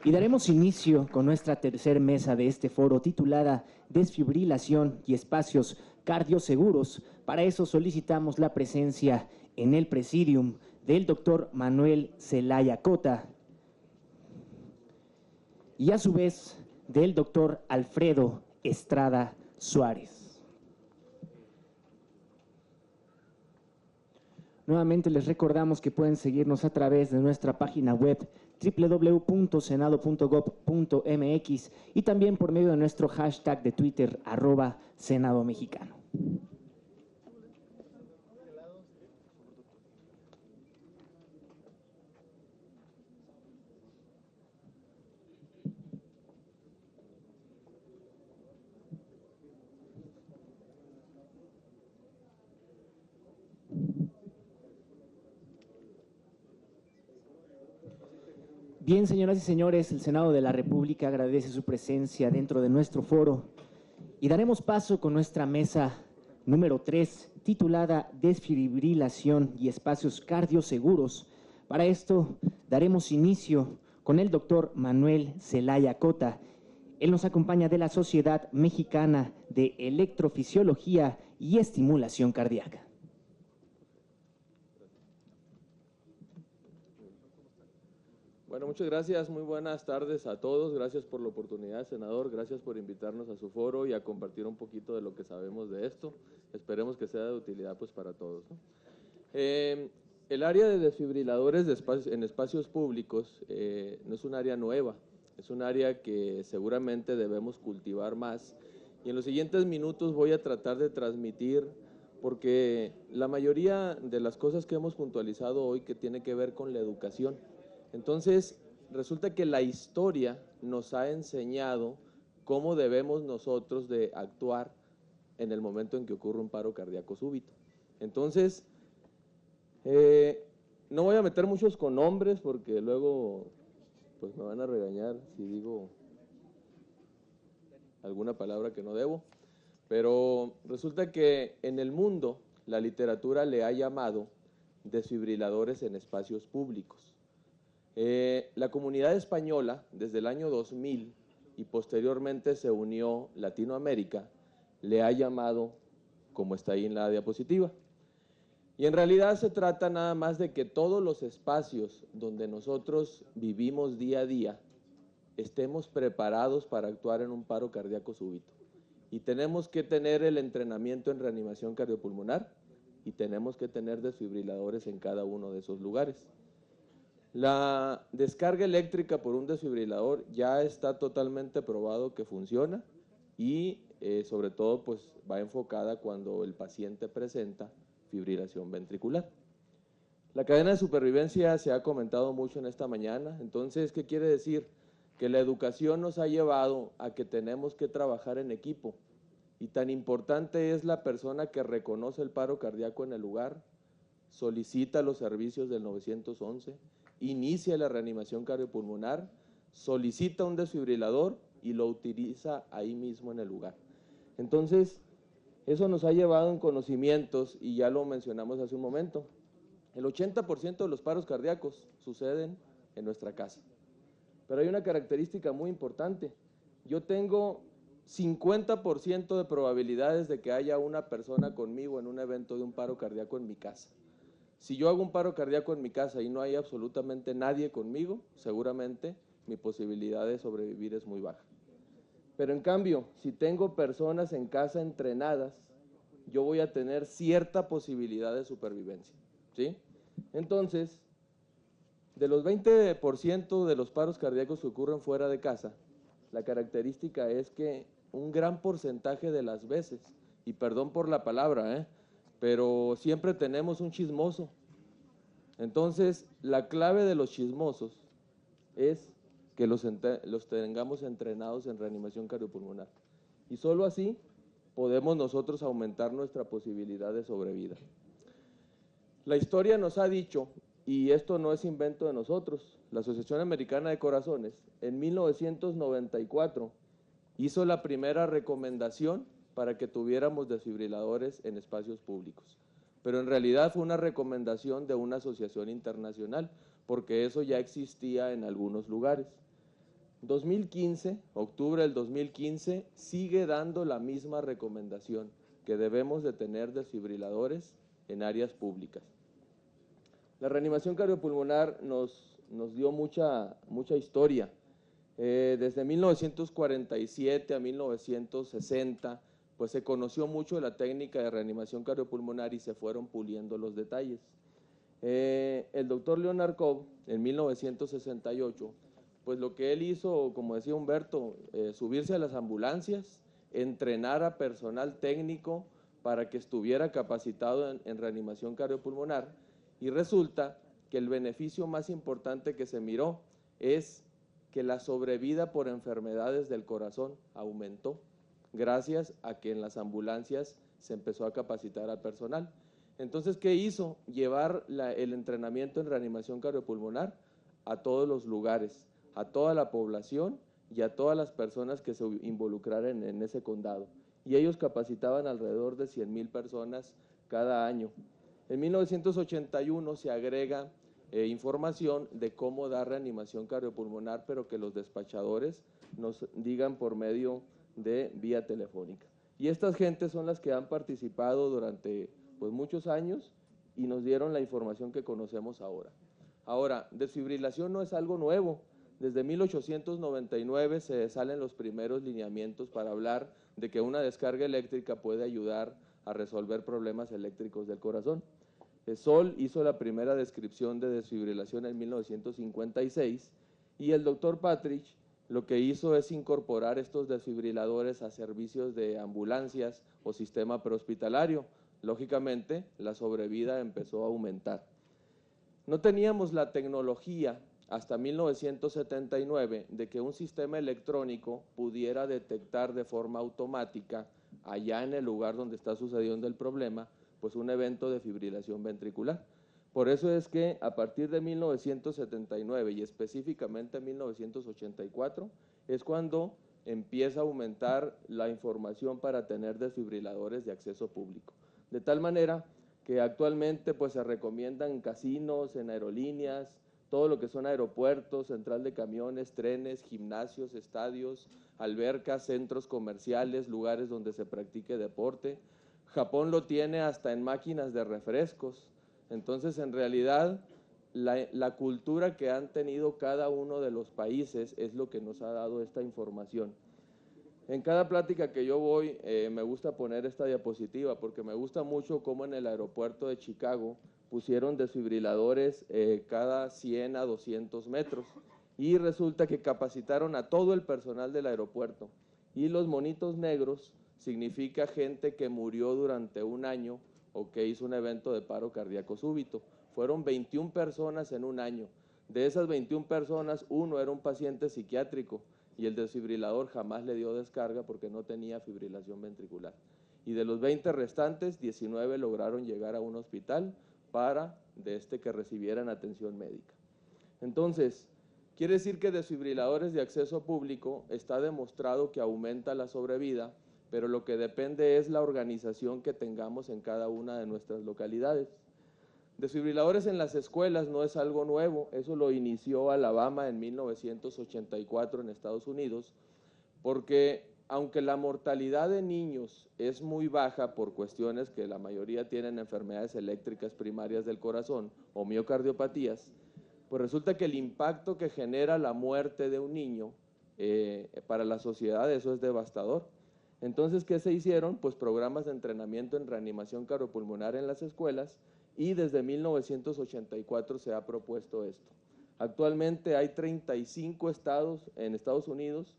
Y daremos inicio con nuestra tercer mesa de este foro titulada Desfibrilación y espacios cardioseguros. Para eso solicitamos la presencia en el presidium del doctor Manuel Zelaya Cota y a su vez del doctor Alfredo Estrada Suárez. Nuevamente les recordamos que pueden seguirnos a través de nuestra página web www.senado.gov.mx y también por medio de nuestro hashtag de Twitter @Senado Mexicano. Bien, señoras y señores, el Senado de la República agradece su presencia dentro de nuestro foro y daremos paso con nuestra mesa número 3, titulada Desfibrilación y espacios cardioseguros. Para esto daremos inicio con el doctor Manuel Zelaya Cota. Él nos acompaña de la Sociedad Mexicana de Electrofisiología y Estimulación Cardíaca. Bueno, muchas gracias, muy buenas tardes a todos, gracias por la oportunidad, senador, gracias por invitarnos a su foro y a compartir un poquito de lo que sabemos de esto, esperemos que sea de utilidad pues para todos, ¿no? El área de desfibriladores en espacios públicos no es un área nueva, es un área que seguramente debemos cultivar más y en los siguientes minutos voy a tratar de transmitir, porque la mayoría de las cosas que hemos puntualizado hoy que tiene que ver con la educación. Entonces, resulta que la historia nos ha enseñado cómo debemos nosotros de actuar en el momento en que ocurre un paro cardíaco súbito. Entonces, no voy a meter muchos con nombres porque luego pues me van a regañar si digo alguna palabra que no debo, pero resulta que en el mundo la literatura le ha llamado desfibriladores en espacios públicos. La comunidad española, desde el año 2000 y posteriormente se unió Latinoamérica, le ha llamado, como está ahí en la diapositiva. Y en realidad se trata nada más de que todos los espacios donde nosotros vivimos día a día estemos preparados para actuar en un paro cardíaco súbito. Y tenemos que tener el entrenamiento en reanimación cardiopulmonar y tenemos que tener desfibriladores en cada uno de esos lugares. La descarga eléctrica por un desfibrilador ya está totalmente probado que funciona y sobre todo pues va enfocada cuando el paciente presenta fibrilación ventricular. La cadena de supervivencia se ha comentado mucho en esta mañana, entonces, ¿qué quiere decir? Que la educación nos ha llevado a que tenemos que trabajar en equipo y tan importante es la persona que reconoce el paro cardíaco en el lugar, solicita los servicios del 911, inicia la reanimación cardiopulmonar, solicita un desfibrilador y lo utiliza ahí mismo en el lugar. Entonces, eso nos ha llevado en conocimientos y ya lo mencionamos hace un momento. El 80% de los paros cardíacos suceden en nuestra casa. Pero hay una característica muy importante. Yo tengo 50% de probabilidades de que haya una persona conmigo en un evento de un paro cardíaco en mi casa. Si yo hago un paro cardíaco en mi casa y no hay absolutamente nadie conmigo, seguramente mi posibilidad de sobrevivir es muy baja. Pero en cambio, si tengo personas en casa entrenadas, yo voy a tener cierta posibilidad de supervivencia, ¿sí? Entonces, de los 20% de los paros cardíacos que ocurren fuera de casa, la característica es que un gran porcentaje de las veces, y perdón por la palabra, pero siempre tenemos un chismoso. Entonces, la clave de los chismosos es que los tengamos entrenados en reanimación cardiopulmonar. Y solo así podemos nosotros aumentar nuestra posibilidad de sobrevida. La historia nos ha dicho, y esto no es invento de nosotros, la Asociación Americana de Corazones en 1994 hizo la primera recomendación para que tuviéramos desfibriladores en espacios públicos. Pero en realidad fue una recomendación de una asociación internacional, porque eso ya existía en algunos lugares. 2015, octubre del 2015, sigue dando la misma recomendación, que debemos de tener desfibriladores en áreas públicas. La reanimación cardiopulmonar nos dio mucha historia. Desde 1947 a 1960, pues se conoció mucho la técnica de reanimación cardiopulmonar y se fueron puliendo los detalles. El doctor Leonard Cobb, en 1968, pues lo que él hizo, como decía Humberto, subirse a las ambulancias, entrenar a personal técnico para que estuviera capacitado en reanimación cardiopulmonar, y resulta que el beneficio más importante que se miró es que la sobrevida por enfermedades del corazón aumentó, gracias a que en las ambulancias se empezó a capacitar al personal. Entonces, ¿qué hizo? Llevar el entrenamiento en reanimación cardiopulmonar a todos los lugares, a toda la población y a todas las personas que se involucraran en ese condado. Y ellos capacitaban alrededor de 100,000 personas cada año. En 1981 se agrega información de cómo dar reanimación cardiopulmonar, pero que los despachadores nos digan por medio de vía telefónica. Y estas gentes son las que han participado durante pues muchos años y nos dieron la información que conocemos ahora. Ahora, desfibrilación no es algo nuevo. Desde 1899 se salen los primeros lineamientos para hablar de que una descarga eléctrica puede ayudar a resolver problemas eléctricos del corazón. Sol hizo la primera descripción de desfibrilación en 1956 y el doctor Patrick lo que hizo es incorporar estos desfibriladores a servicios de ambulancias o sistema prehospitalario. Lógicamente, la sobrevida empezó a aumentar. No teníamos la tecnología hasta 1979 de que un sistema electrónico pudiera detectar de forma automática, allá en el lugar donde está sucediendo el problema, pues un evento de fibrilación ventricular. Por eso es que a partir de 1979 y específicamente 1984 es cuando empieza a aumentar la información para tener desfibriladores de acceso público. De tal manera que actualmente pues se recomiendan en casinos, en aerolíneas, todo lo que son aeropuertos, central de camiones, trenes, gimnasios, estadios, albercas, centros comerciales, lugares donde se practique deporte. Japón lo tiene hasta en máquinas de refrescos. Entonces, en realidad, la cultura que han tenido cada uno de los países es lo que nos ha dado esta información. En cada plática que yo voy, me gusta poner esta diapositiva porque me gusta mucho cómo en el aeropuerto de Chicago pusieron desfibriladores cada 100 a 200 metros y resulta que capacitaron a todo el personal del aeropuerto, y los monitos negros significa gente que murió durante un año o que hizo un evento de paro cardíaco súbito. Fueron 21 personas en un año. De esas 21 personas, uno era un paciente psiquiátrico y el desfibrilador jamás le dio descarga porque no tenía fibrilación ventricular. Y de los 20 restantes, 19 lograron llegar a un hospital para que recibieran atención médica. Entonces, quiere decir que desfibriladores de acceso público está demostrado que aumenta la sobrevida, pero lo que depende es la organización que tengamos en cada una de nuestras localidades. Desfibriladores en las escuelas no es algo nuevo, eso lo inició Alabama en 1984 en Estados Unidos, porque aunque la mortalidad de niños es muy baja por cuestiones que la mayoría tienen enfermedades eléctricas primarias del corazón o miocardiopatías, pues resulta que el impacto que genera la muerte de un niño para la sociedad, eso es devastador. Entonces, ¿qué se hicieron? Pues programas de entrenamiento en reanimación cardiopulmonar en las escuelas, y desde 1984 se ha propuesto esto. Actualmente hay 35 estados en Estados Unidos.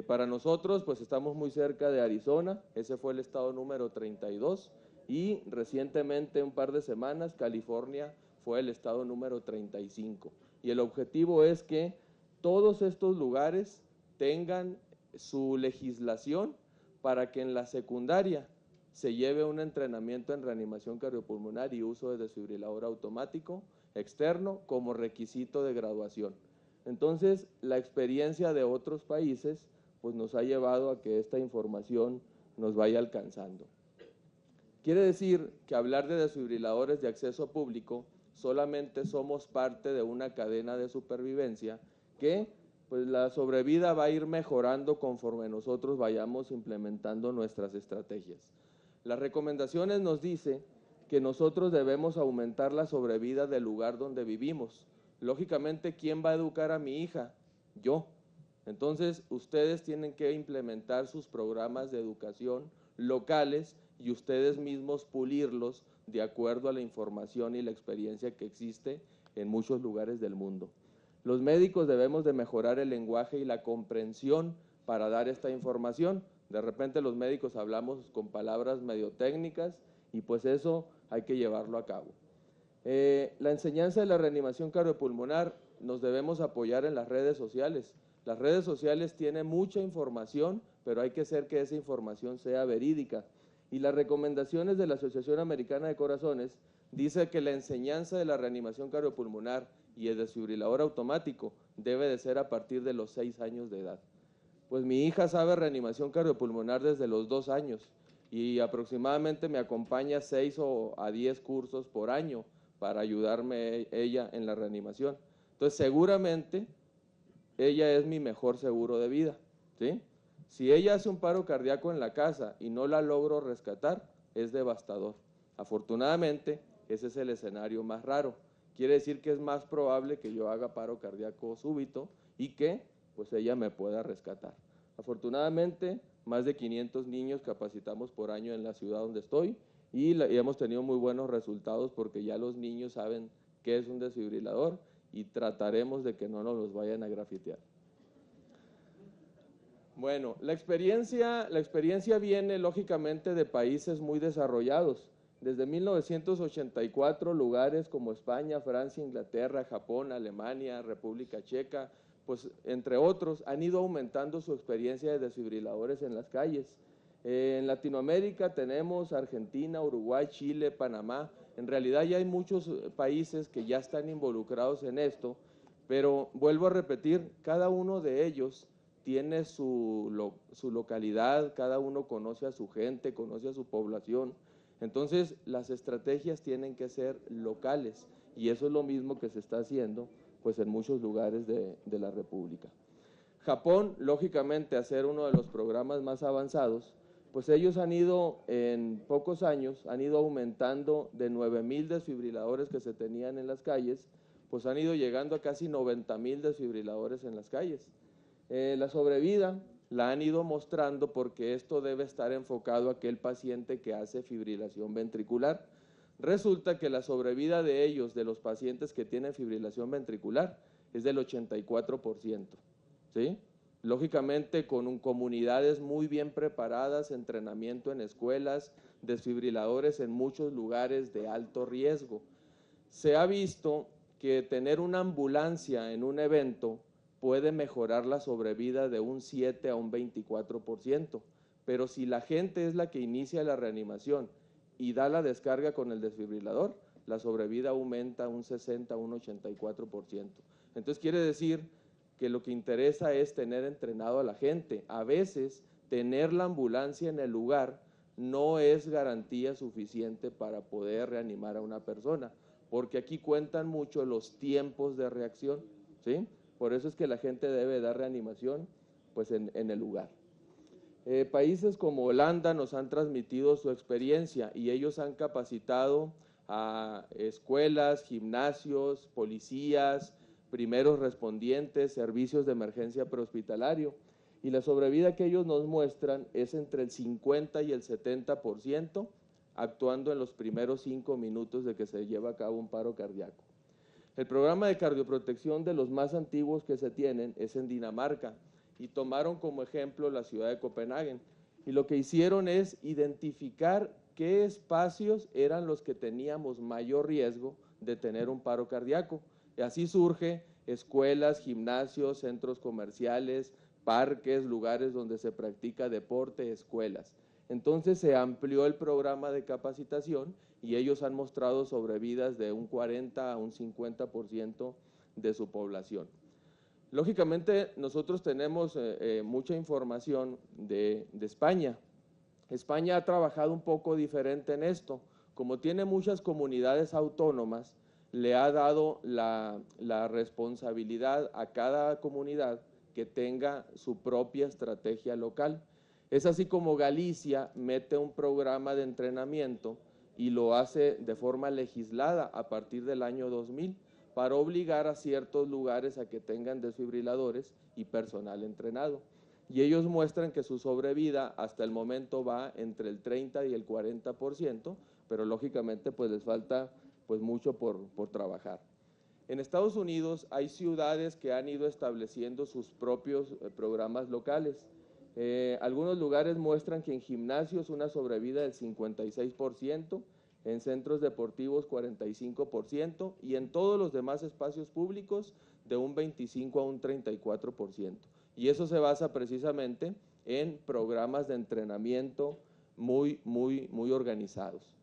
Para nosotros, pues estamos muy cerca de Arizona, ese fue el estado número 32, y recientemente, un par de semanas, California fue el estado número 35. Y el objetivo es que todos estos lugares tengan su legislación para que en la secundaria se lleve un entrenamiento en reanimación cardiopulmonar y uso de desfibrilador automático externo como requisito de graduación. Entonces, la experiencia de otros países pues nos ha llevado a que esta información nos vaya alcanzando. Quiere decir que hablar de desfibriladores de acceso público solamente somos parte de una cadena de supervivencia que pues la sobrevida va a ir mejorando conforme nosotros vayamos implementando nuestras estrategias. Las recomendaciones nos dicen que nosotros debemos aumentar la sobrevida del lugar donde vivimos. Lógicamente, ¿quién va a educar a mi hija? Yo. Entonces, ustedes tienen que implementar sus programas de educación locales y ustedes mismos pulirlos de acuerdo a la información y la experiencia que existe en muchos lugares del mundo. Los médicos debemos de mejorar el lenguaje y la comprensión para dar esta información. De repente los médicos hablamos con palabras medio técnicas y pues eso hay que llevarlo a cabo. La enseñanza de la reanimación cardiopulmonar nos debemos apoyar en las redes sociales. Las redes sociales tienen mucha información, pero hay que hacer que esa información sea verídica. Y las recomendaciones de la Asociación Americana de Corazones dice que la enseñanza de la reanimación cardiopulmonar y el desfibrilador automático debe de ser a partir de los 6 años de edad. Pues mi hija sabe reanimación cardiopulmonar desde los 2 años y aproximadamente me acompaña 6 a 10 cursos por año para ayudarme ella en la reanimación. Entonces seguramente ella es mi mejor seguro de vida, ¿sí? Si ella hace un paro cardíaco en la casa y no la logro rescatar, es devastador. Afortunadamente, ese es el escenario más raro. Quiere decir que es más probable que yo haga paro cardíaco súbito y que pues ella me pueda rescatar. Afortunadamente, más de 500 niños capacitamos por año en la ciudad donde estoy y hemos tenido muy buenos resultados porque ya los niños saben qué es un desfibrilador y trataremos de que no nos los vayan a grafitear. Bueno, la experiencia viene lógicamente de países muy desarrollados. Desde 1984, lugares como España, Francia, Inglaterra, Japón, Alemania, República Checa, pues entre otros, han ido aumentando su experiencia de desfibriladores en las calles. En Latinoamérica tenemos Argentina, Uruguay, Chile, Panamá. En realidad ya hay muchos países que ya están involucrados en esto, pero vuelvo a repetir, cada uno de ellos tiene su localidad, cada uno conoce a su gente, conoce a su población. Entonces, las estrategias tienen que ser locales y eso es lo mismo que se está haciendo pues, en muchos lugares de la República. Japón, lógicamente, a ser uno de los programas más avanzados, pues ellos han ido, en pocos años, han ido aumentando de 9,000 desfibriladores que se tenían en las calles, pues han ido llegando a casi 90,000 desfibriladores en las calles. La sobrevida la han ido mostrando porque esto debe estar enfocado a aquel paciente que hace fibrilación ventricular. Resulta que la sobrevida de ellos, de los pacientes que tienen fibrilación ventricular, es del 84%, ¿sí? Lógicamente con comunidades muy bien preparadas, entrenamiento en escuelas, desfibriladores en muchos lugares de alto riesgo. Se ha visto que tener una ambulancia en un evento puede mejorar la sobrevida de un 7 a un 24%, pero si la gente es la que inicia la reanimación y da la descarga con el desfibrilador, la sobrevida aumenta un 60 a un 84%. Entonces quiere decir que lo que interesa es tener entrenado a la gente. A veces tener la ambulancia en el lugar no es garantía suficiente para poder reanimar a una persona, porque aquí cuentan mucho los tiempos de reacción, ¿sí? Por eso es que la gente debe dar reanimación pues, en el lugar. Países como Holanda nos han transmitido su experiencia y ellos han capacitado a escuelas, gimnasios, policías, primeros respondientes, servicios de emergencia prehospitalario. Y la sobrevida que ellos nos muestran es entre el 50 y el 70%, actuando en los primeros 5 minutos de que se lleva a cabo un paro cardíaco. El programa de cardioprotección de los más antiguos que se tienen es en Dinamarca y tomaron como ejemplo la ciudad de Copenhague. Y lo que hicieron es identificar qué espacios eran los que teníamos mayor riesgo de tener un paro cardíaco. Y así surge escuelas, gimnasios, centros comerciales, parques, lugares donde se practica deporte, escuelas. Entonces se amplió el programa de capacitación y ellos han mostrado sobrevidas de un 40 a un 50% de su población. Lógicamente nosotros tenemos mucha información de España. España ha trabajado un poco diferente en esto. Como tiene muchas comunidades autónomas, le ha dado la responsabilidad a cada comunidad que tenga su propia estrategia local. Es así como Galicia mete un programa de entrenamiento y lo hace de forma legislada a partir del año 2000 para obligar a ciertos lugares a que tengan desfibriladores y personal entrenado. Y ellos muestran que su sobrevida hasta el momento va entre el 30 y el 40%, pero lógicamente pues les falta pues mucho por trabajar. En Estados Unidos hay ciudades que han ido estableciendo sus propios programas locales. Algunos lugares muestran que en gimnasios una sobrevida del 56%, en centros deportivos 45% y en todos los demás espacios públicos de un 25 a un 34%. Y eso se basa precisamente en programas de entrenamiento muy organizados.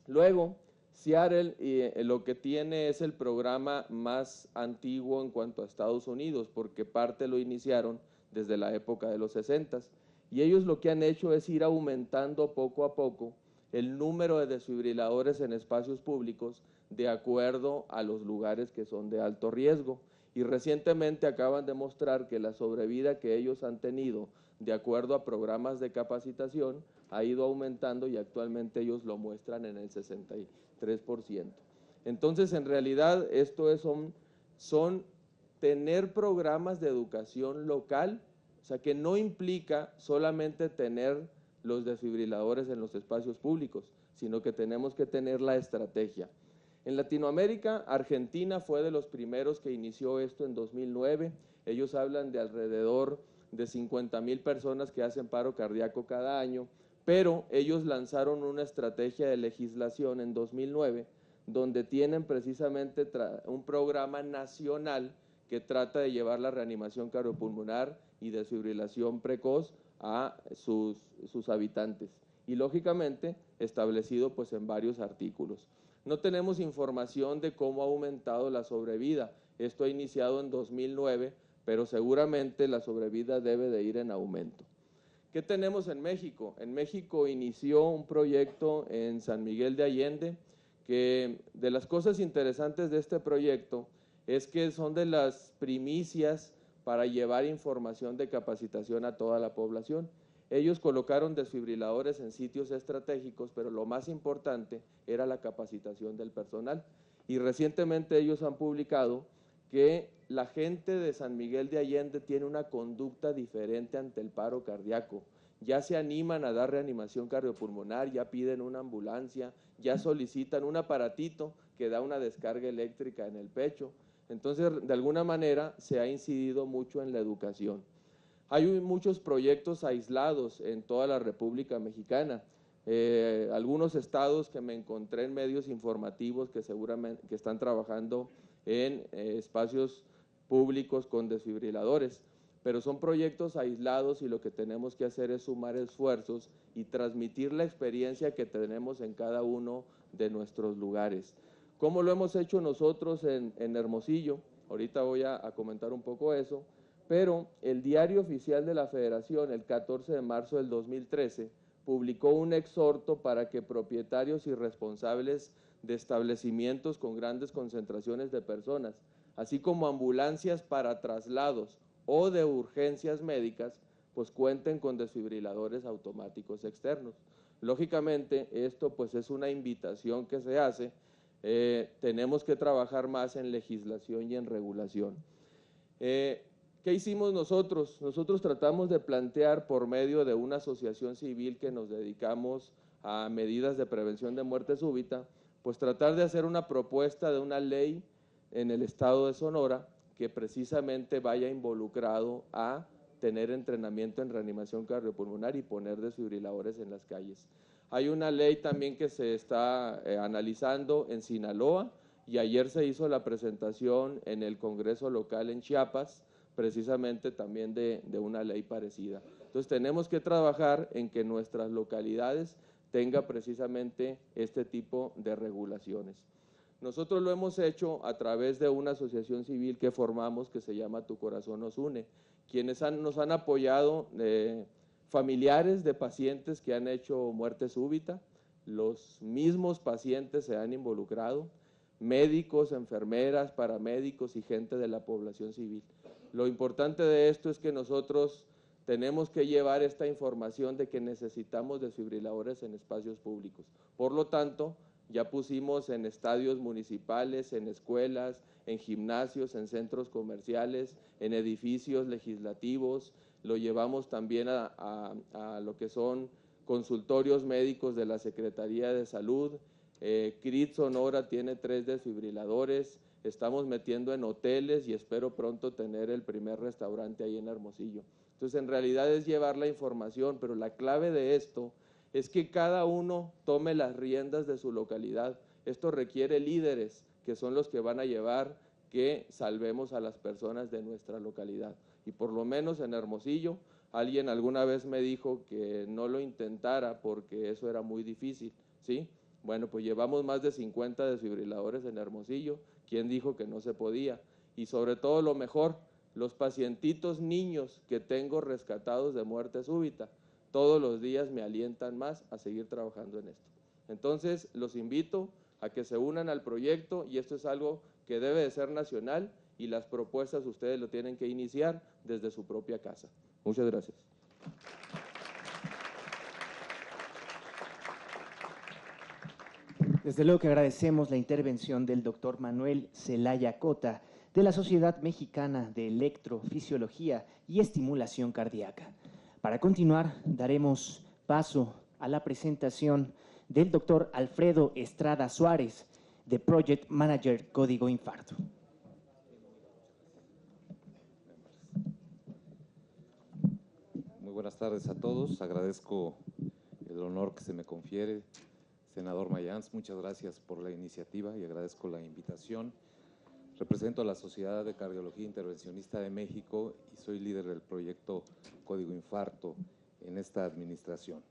Luego, Seattle lo que tiene es el programa más antiguo en cuanto a Estados Unidos, porque parte lo iniciaron desde la época de los 60s, y ellos lo que han hecho es ir aumentando poco a poco el número de desfibriladores en espacios públicos de acuerdo a los lugares que son de alto riesgo. Y recientemente acaban de mostrar que la sobrevida que ellos han tenido de acuerdo a programas de capacitación ha ido aumentando y actualmente ellos lo muestran en el 63%. Entonces, en realidad, esto son tener programas de educación local, o sea, que no implica solamente tener los desfibriladores en los espacios públicos, sino que tenemos que tener la estrategia. En Latinoamérica, Argentina fue de los primeros que inició esto en 2009. Ellos hablan de alrededor de 50,000 personas que hacen paro cardíaco cada año, pero ellos lanzaron una estrategia de legislación en 2009, donde tienen precisamente un programa nacional que trata de llevar la reanimación cardiopulmonar y desfibrilación precoz a sus habitantes. Y lógicamente establecido pues en varios artículos. No tenemos información de cómo ha aumentado la sobrevida. Esto ha iniciado en 2009, pero seguramente la sobrevida debe de ir en aumento. ¿Qué tenemos en México? En México inició un proyecto en San Miguel de Allende, que de las cosas interesantes de este proyecto es que son de las primicias para llevar información de capacitación a toda la población. Ellos colocaron desfibriladores en sitios estratégicos, pero lo más importante era la capacitación del personal. Y recientemente ellos han publicado que la gente de San Miguel de Allende tiene una conducta diferente ante el paro cardíaco. Ya se animan a dar reanimación cardiopulmonar, ya piden una ambulancia, ya solicitan un aparatito que da una descarga eléctrica en el pecho. Entonces, de alguna manera, se ha incidido mucho en la educación. Hay muchos proyectos aislados en toda la República Mexicana. Algunos estados que me encontré en medios informativos que seguramente que están trabajando en espacios públicos con desfibriladores, pero son proyectos aislados y lo que tenemos que hacer es sumar esfuerzos y transmitir la experiencia que tenemos en cada uno de nuestros lugares. ¿Cómo lo hemos hecho nosotros en Hermosillo? Ahorita voy a comentar un poco eso, pero el Diario Oficial de la Federación, el 14 de marzo del 2013, publicó un exhorto para que propietarios y responsables de establecimientos con grandes concentraciones de personas, así como ambulancias para traslados o de urgencias médicas, pues cuenten con desfibriladores automáticos externos. Lógicamente, esto pues es una invitación que se hace. Tenemos que trabajar más en legislación y en regulación. ¿Qué hicimos nosotros? Nosotros tratamos de plantear por medio de una asociación civil que nos dedicamos a medidas de prevención de muerte súbita, pues tratar de hacer una propuesta de una ley en el estado de Sonora que precisamente vaya involucrado a tener entrenamiento en reanimación cardiopulmonar y poner desfibriladores en las calles. Hay una ley también que se está analizando en Sinaloa y ayer se hizo la presentación en el Congreso local en Chiapas, precisamente también de una ley parecida. Entonces tenemos que trabajar en que nuestras localidades tenga precisamente este tipo de regulaciones. Nosotros lo hemos hecho a través de una asociación civil que formamos que se llama Tu Corazón Nos Une, quienes nos han apoyado familiares de pacientes que han hecho muerte súbita, los mismos pacientes se han involucrado, médicos, enfermeras, paramédicos y gente de la población civil. Lo importante de esto es que nosotros tenemos que llevar esta información de que necesitamos desfibriladores en espacios públicos. Por lo tanto, ya pusimos en estadios municipales, en escuelas, en gimnasios, en centros comerciales, en edificios legislativos, lo llevamos también a lo que son consultorios médicos de la Secretaría de Salud. CRIT Sonora tiene 3 desfibriladores, estamos metiendo en hoteles y espero pronto tener el primer restaurante ahí en Hermosillo. Entonces, en realidad es llevar la información, pero la clave de esto es que cada uno tome las riendas de su localidad. Esto requiere líderes, que son los que van a llevar que salvemos a las personas de nuestra localidad. Y por lo menos en Hermosillo, alguien alguna vez me dijo que no lo intentara porque eso era muy difícil, ¿sí? Bueno, pues llevamos más de 50 desfibriladores en Hermosillo. ¿Quién dijo que no se podía? Y sobre todo lo mejor, los pacientitos niños que tengo rescatados de muerte súbita, todos los días me alientan más a seguir trabajando en esto. Entonces, los invito a que se unan al proyecto y esto es algo que debe de ser nacional y las propuestas ustedes lo tienen que iniciar desde su propia casa. Muchas gracias. Desde luego que agradecemos la intervención del doctor Manuel Zelaya Cota, de la Sociedad Mexicana de Electrofisiología y Estimulación Cardíaca. Para continuar, daremos paso a la presentación del doctor Alfredo Estrada Suárez, de Project Manager Código Infarto. Muy buenas tardes a todos. Agradezco el honor que se me confiere. Senador Mayans, muchas gracias por la iniciativa y agradezco la invitación. Represento a la Sociedad de Cardiología Intervencionista de México y soy líder del proyecto Código Infarto en esta administración.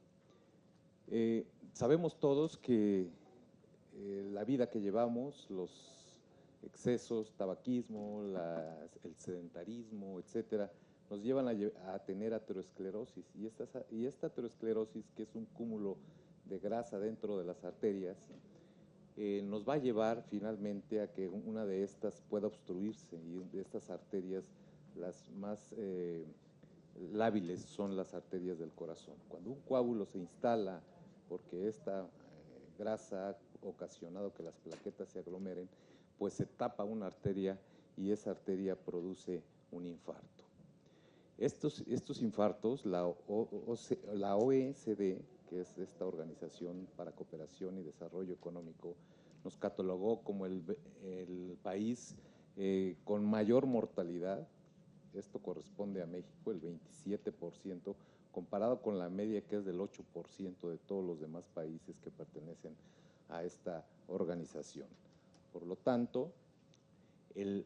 Sabemos todos que la vida que llevamos, los excesos, tabaquismo, el sedentarismo, etcétera, nos llevan a tener aterosclerosis y esta aterosclerosis, que es un cúmulo de grasa dentro de las arterias, nos va a llevar finalmente a que una de estas pueda obstruirse, y de estas arterias las más lábiles son las arterias del corazón. Cuando un coágulo se instala porque esta grasa ha ocasionado que las plaquetas se aglomeren, pues se tapa una arteria y esa arteria produce un infarto. Estos infartos, la OECD, que es esta Organización para Cooperación y Desarrollo Económico, nos catalogó como el país con mayor mortalidad. Esto corresponde a México, el 27%, comparado con la media que es del 8% de todos los demás países que pertenecen a esta organización. Por lo tanto, el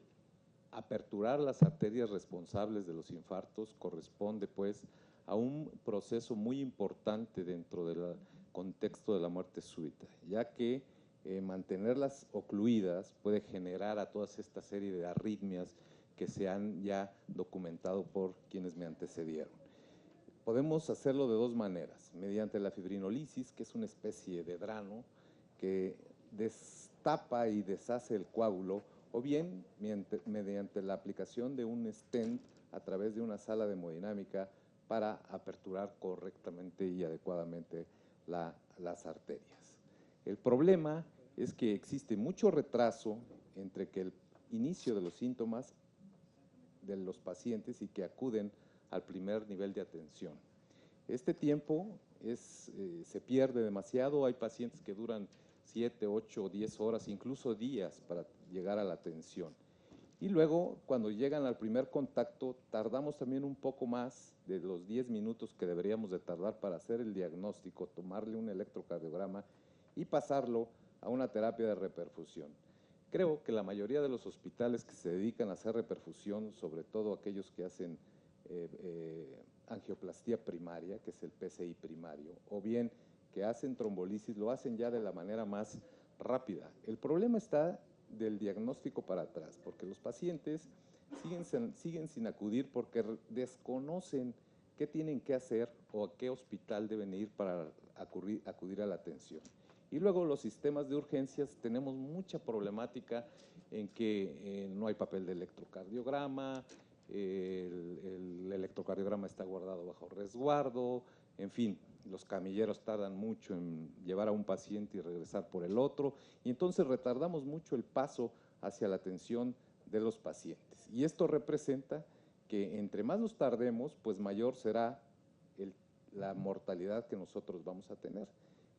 aperturar las arterias responsables de los infartos corresponde pues a un proceso muy importante dentro del contexto de la muerte súbita, ya que mantenerlas ocluidas puede generar a toda esta serie de arritmias que se han ya documentado por quienes me antecedieron. Podemos hacerlo de dos maneras: mediante la fibrinolisis, que es una especie de drano que destapa y deshace el coágulo, o bien mediante la aplicación de un stent a través de una sala de hemodinámica para aperturar correctamente y adecuadamente las arterias. El problema es que existe mucho retraso entre que el inicio de los síntomas de los pacientes y que acuden al primer nivel de atención. Este tiempo se pierde demasiado. Hay pacientes que duran 7, 8, 10 horas, incluso días para llegar a la atención. Y luego, cuando llegan al primer contacto, tardamos también un poco más de los 10 minutos que deberíamos de tardar para hacer el diagnóstico, tomarle un electrocardiograma y pasarlo a una terapia de reperfusión. Creo que la mayoría de los hospitales que se dedican a hacer reperfusión, sobre todo aquellos que hacen angioplastía primaria, que es el PCI primario, o bien que hacen trombolisis, lo hacen ya de la manera más rápida. El problema está del diagnóstico para atrás, porque los pacientes siguen sin acudir porque desconocen qué tienen que hacer o a qué hospital deben ir para acudir a la atención. Y luego los sistemas de urgencias, tenemos mucha problemática en que no hay papel de electrocardiograma, el electrocardiograma está guardado bajo resguardo, en fin, los camilleros tardan mucho en llevar a un paciente y regresar por el otro, y entonces retardamos mucho el paso hacia la atención de los pacientes. Y esto representa que entre más nos tardemos, pues mayor será la mortalidad que nosotros vamos a tener.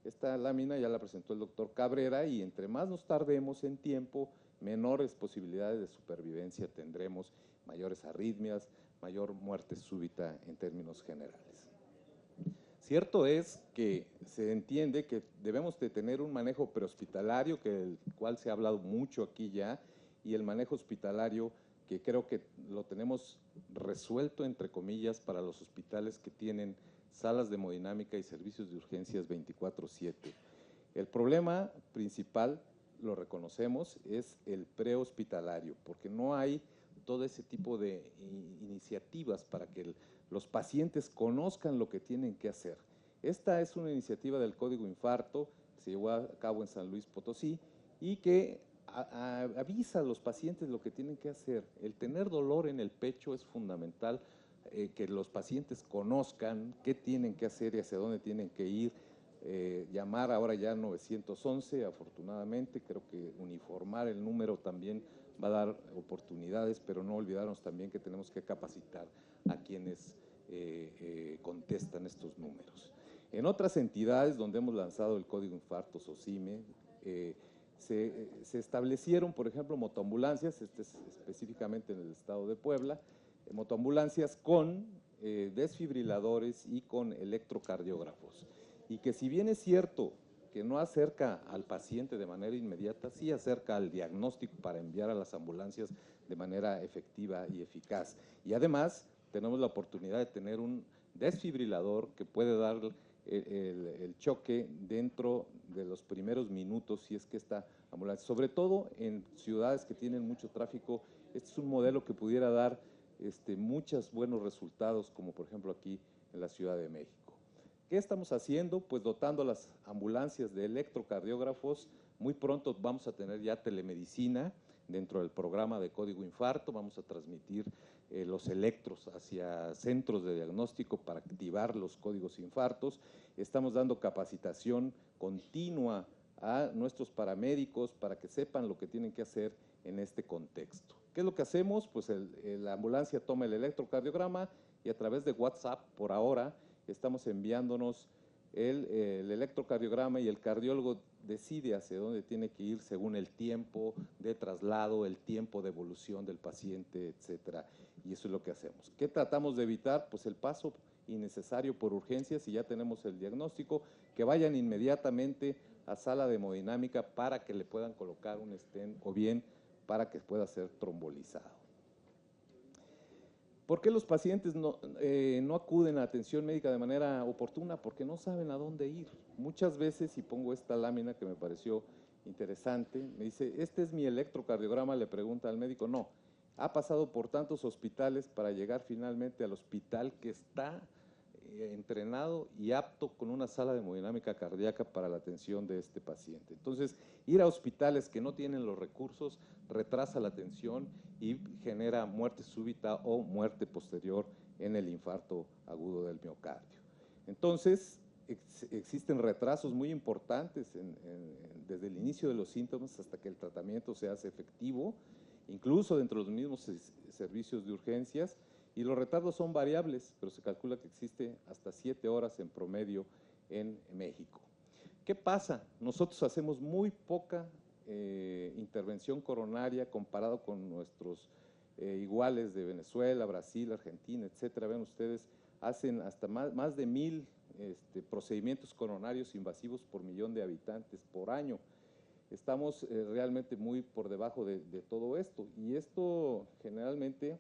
Esta lámina ya la presentó el doctor Cabrera y entre más nos tardemos en tiempo, menores posibilidades de supervivencia tendremos, mayores arritmias, mayor muerte súbita en términos generales. Cierto es que se entiende que debemos de tener un manejo prehospitalario, del cual se ha hablado mucho aquí ya, y el manejo hospitalario que creo que lo tenemos resuelto, entre comillas, para los hospitales que tienen salas de hemodinámica y servicios de urgencias 24/7. El problema principal, lo reconocemos, es el prehospitalario, porque no hay todo ese tipo de iniciativas para que los pacientes conozcan lo que tienen que hacer. Esta es una iniciativa del Código Infarto que se llevó a cabo en San Luis Potosí y que avisa a los pacientes lo que tienen que hacer. El tener dolor en el pecho es fundamental, que los pacientes conozcan qué tienen que hacer y hacia dónde tienen que ir. Llamar ahora ya 911, afortunadamente, creo que uniformar el número también va a dar oportunidades, pero no olvidarnos también que tenemos que capacitar a quienes contestan estos números. En otras entidades donde hemos lanzado el Código Infarto, SOCIME, se establecieron, por ejemplo, motoambulancias, específicamente en el estado de Puebla, motoambulancias con desfibriladores y con electrocardiógrafos. Y que si bien es cierto que no acerca al paciente de manera inmediata, sí acerca al diagnóstico para enviar a las ambulancias de manera efectiva y eficaz. Y además tenemos la oportunidad de tener un desfibrilador que puede dar el choque dentro de los primeros minutos si es que esta ambulancia, sobre todo en ciudades que tienen mucho tráfico, este es un modelo que pudiera dar muchos buenos resultados, como por ejemplo aquí en la Ciudad de México. ¿Qué estamos haciendo? Pues dotando a las ambulancias de electrocardiógrafos. Muy pronto vamos a tener ya telemedicina dentro del programa de Código Infarto. Vamos a transmitir los electros hacia centros de diagnóstico para activar los códigos infartos. Estamos dando capacitación continua a nuestros paramédicos para que sepan lo que tienen que hacer en este contexto. ¿Qué es lo que hacemos? Pues la ambulancia toma el electrocardiograma y a través de WhatsApp, por ahora, estamos enviándonos el electrocardiograma y el cardiólogo decide hacia dónde tiene que ir según el tiempo de traslado, el tiempo de evolución del paciente, etcétera. Y eso es lo que hacemos. ¿Qué tratamos de evitar? Pues el paso innecesario por urgencias, si ya tenemos el diagnóstico, que vayan inmediatamente a sala de hemodinámica para que le puedan colocar un stent o bien para que pueda ser trombolizado. ¿Por qué los pacientes no acuden a atención médica de manera oportuna? Porque no saben a dónde ir. Muchas veces, y pongo esta lámina que me pareció interesante, me dice, este es mi electrocardiograma, le pregunta al médico, no, ha pasado por tantos hospitales para llegar finalmente al hospital que está entrenado y apto con una sala de hemodinámica cardíaca para la atención de este paciente. Entonces, ir a hospitales que no tienen los recursos retrasa la atención y genera muerte súbita o muerte posterior en el infarto agudo del miocardio. Entonces, existen retrasos muy importantes desde el inicio de los síntomas hasta que el tratamiento se hace efectivo, incluso dentro de los mismos servicios de urgencias, y los retardos son variables, pero se calcula que existe hasta 7 horas en promedio en México. ¿Qué pasa? Nosotros hacemos muy poca intervención coronaria comparado con nuestros iguales de Venezuela, Brasil, Argentina, etcétera. Ven ustedes, hacen hasta más de 1000 procedimientos coronarios invasivos por millón de habitantes por año. Estamos realmente muy por debajo de todo esto, y esto generalmente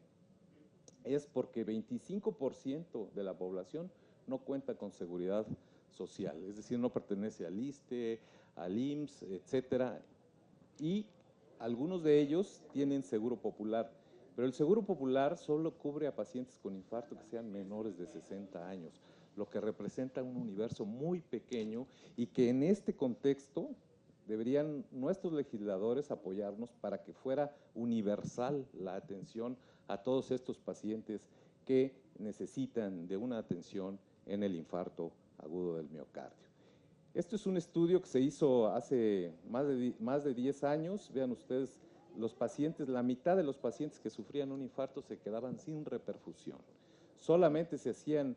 es porque 25% de la población no cuenta con seguridad social, es decir, no pertenece al ISSSTE, al IMSS, etcétera, y algunos de ellos tienen seguro popular, pero el seguro popular solo cubre a pacientes con infarto que sean menores de 60 años, lo que representa un universo muy pequeño y que en este contexto deberían nuestros legisladores apoyarnos para que fuera universal la atención a todos estos pacientes que necesitan de una atención en el infarto agudo del miocardio. Esto es un estudio que se hizo hace más de 10 años. Vean ustedes, los pacientes, la mitad de los pacientes que sufrían un infarto se quedaban sin reperfusión. Solamente se hacían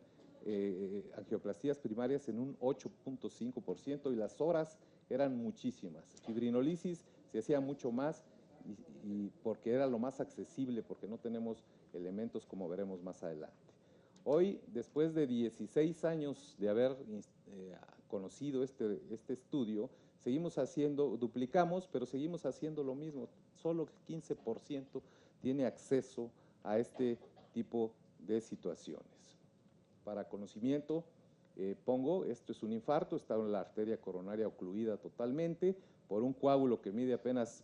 angioplastías primarias en un 8.5% y las horas eran muchísimas. Fibrinolisis se hacía mucho más y porque era lo más accesible, porque no tenemos elementos como veremos más adelante. Hoy, después de 16 años de haber conocido este estudio, seguimos haciendo, duplicamos, pero seguimos haciendo lo mismo. Solo el 15% tiene acceso a este tipo de situaciones. Para conocimiento, esto es un infarto, está en la arteria coronaria ocluida totalmente por un coágulo que mide apenas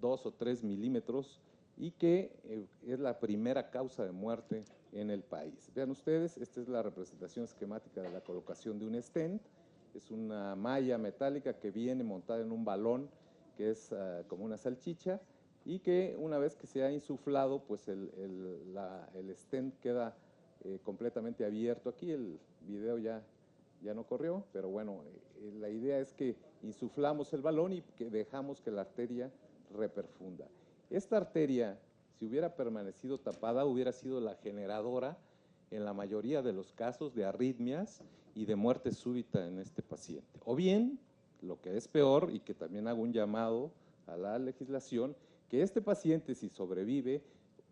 2 o 3 milímetros y que es la primera causa de muerte en el país. Vean ustedes, esta es la representación esquemática de la colocación de un stent. Es una malla metálica que viene montada en un balón que es como una salchicha y que una vez que se ha insuflado, pues el stent queda completamente abierto. Aquí el video ya no corrió, pero bueno, la idea es que insuflamos el balón y que dejamos que la arteria reperfunda. Esta arteria, si hubiera permanecido tapada, hubiera sido la generadora en la mayoría de los casos de arritmias y de muerte súbita en este paciente. O bien, lo que es peor y que también hago un llamado a la legislación, que este paciente, si sobrevive,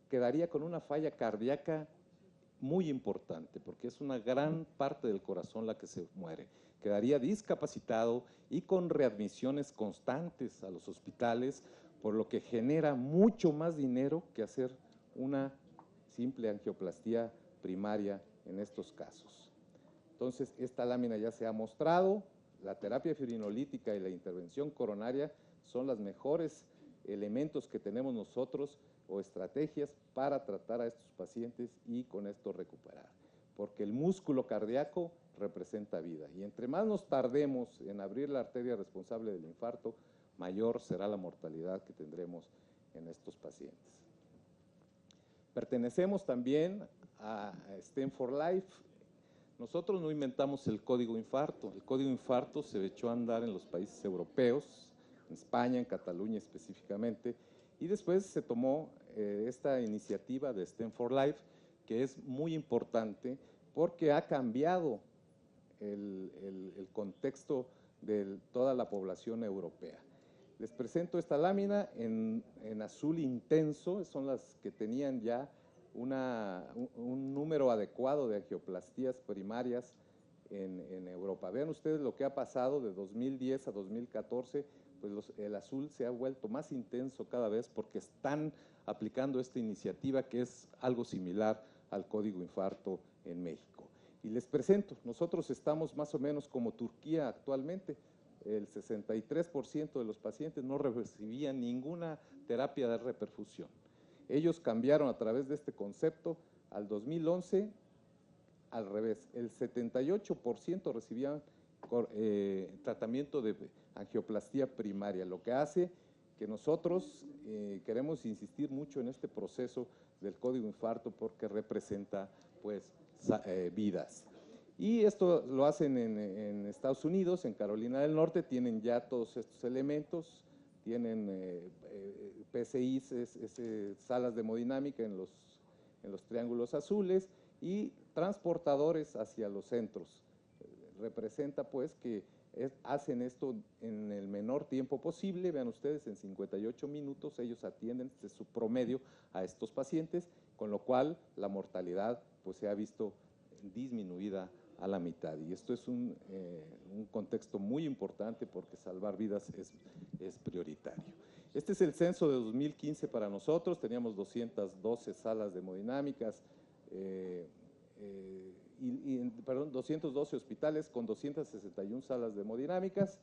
quedaría con una falla cardíaca muy importante, porque es una gran parte del corazón la que se muere. Quedaría discapacitado y con readmisiones constantes a los hospitales, por lo que genera mucho más dinero que hacer una simple angioplastía primaria en estos casos. Entonces, esta lámina ya se ha mostrado, la terapia fibrinolítica y la intervención coronaria son los mejores elementos que tenemos nosotros o estrategias para tratar a estos pacientes y con esto recuperar, porque el músculo cardíaco representa vida y entre más nos tardemos en abrir la arteria responsable del infarto, mayor será la mortalidad que tendremos en estos pacientes. Pertenecemos también a Stem for Life. Nosotros no inventamos el código infarto. El código infarto se echó a andar en los países europeos, en España, en Cataluña específicamente, y después se tomó esta iniciativa de Stem for Life, que es muy importante porque ha cambiado el contexto de toda la población europea. Les presento esta lámina en azul intenso, son las que tenían ya un número adecuado de angioplastías primarias en Europa. Vean ustedes lo que ha pasado de 2010 a 2014, pues el azul se ha vuelto más intenso cada vez porque están aplicando esta iniciativa que es algo similar al código infarto en México. Y les presento, nosotros estamos más o menos como Turquía actualmente. El 63% de los pacientes no recibían ninguna terapia de reperfusión. Ellos cambiaron a través de este concepto al 2011, al revés, el 78% recibían tratamiento de angioplastía primaria, lo que hace que nosotros queremos insistir mucho en este proceso del código infarto porque representa pues vidas. Y esto lo hacen en Estados Unidos, en Carolina del Norte, tienen ya todos estos elementos, tienen PCIs, salas de hemodinámica en los triángulos azules y transportadores hacia los centros. Representa pues que hacen esto en el menor tiempo posible. Vean ustedes, en 58 minutos ellos atienden de su promedio a estos pacientes, con lo cual la mortalidad pues se ha visto disminuida a la mitad. Y esto es un contexto muy importante porque salvar vidas es prioritario. Este es el censo de 2015 para nosotros. Teníamos 212 salas de hemodinámicas, 212 hospitales con 261 salas de hemodinámicas,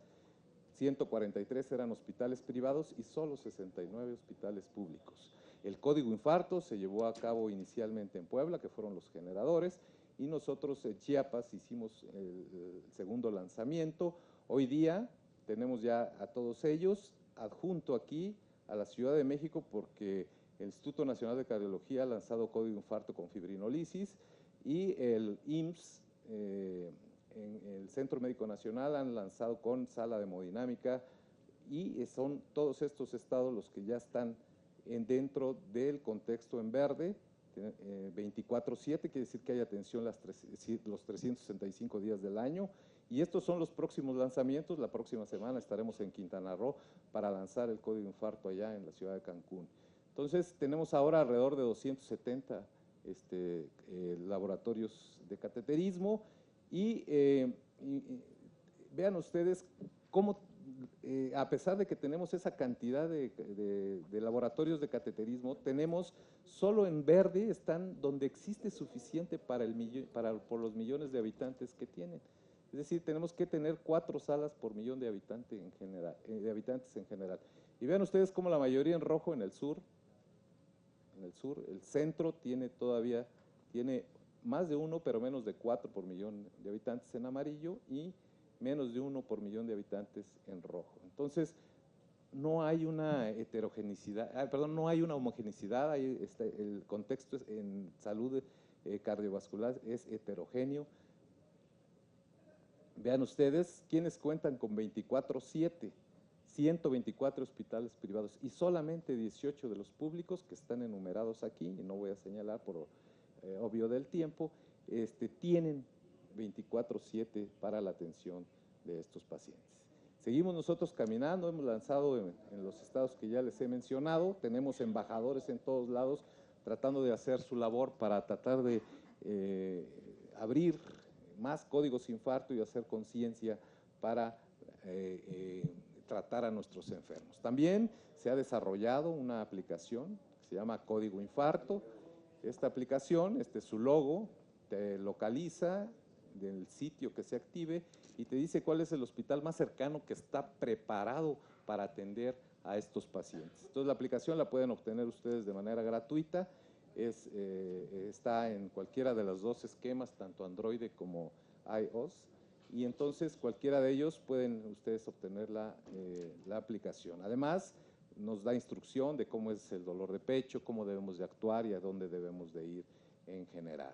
143 eran hospitales privados y solo 69 hospitales públicos. El código infarto se llevó a cabo inicialmente en Puebla, que fueron los generadores, y nosotros en Chiapas hicimos el segundo lanzamiento. Hoy día tenemos ya a todos ellos adjunto aquí a la Ciudad de México porque el Instituto Nacional de Cardiología ha lanzado código infarto con fibrinolisis y el IMSS, en el Centro Médico Nacional, han lanzado con sala de hemodinámica, y son todos estos estados los que ya están dentro del contexto en verde, 24/7, quiere decir que hay atención los 365 días del año, y estos son los próximos lanzamientos. La próxima semana estaremos en Quintana Roo para lanzar el código infarto allá en la ciudad de Cancún. Entonces, tenemos ahora alrededor de 270 laboratorios de cateterismo, y vean ustedes cómo, a pesar de que tenemos esa cantidad de laboratorios de cateterismo, tenemos solo en verde están donde existe suficiente por los millones de habitantes que tienen. Es decir, tenemos que tener 4 salas por millón de habitantes en general. Y vean ustedes cómo la mayoría en rojo en el sur. El centro tiene más de 1, pero menos de 4 por millón de habitantes en amarillo, y menos de 1 por millón de habitantes en rojo. Entonces, no hay una heterogeneidad, no hay una homogeneidad, el contexto en salud cardiovascular es heterogéneo. Vean ustedes quiénes cuentan con 24/7, 124 hospitales privados, y solamente 18 de los públicos que están enumerados aquí, y no voy a señalar por obvio del tiempo, tienen 24/7 para la atención de estos pacientes. Seguimos nosotros caminando, hemos lanzado en los estados que ya les he mencionado, tenemos embajadores en todos lados tratando de hacer su labor para tratar de abrir más códigos infarto y hacer conciencia para tratar a nuestros enfermos. También se ha desarrollado una aplicación que se llama Código Infarto. Esta aplicación, su logo, te localiza del sitio que se active y te dice cuál es el hospital más cercano que está preparado para atender a estos pacientes. Entonces, la aplicación la pueden obtener ustedes de manera gratuita. Está en cualquiera de los 2 esquemas, tanto Android como iOS, y entonces cualquiera de ellos pueden ustedes obtener la aplicación. Además, nos da instrucción de cómo es el dolor de pecho, cómo debemos de actuar y a dónde debemos de ir en general.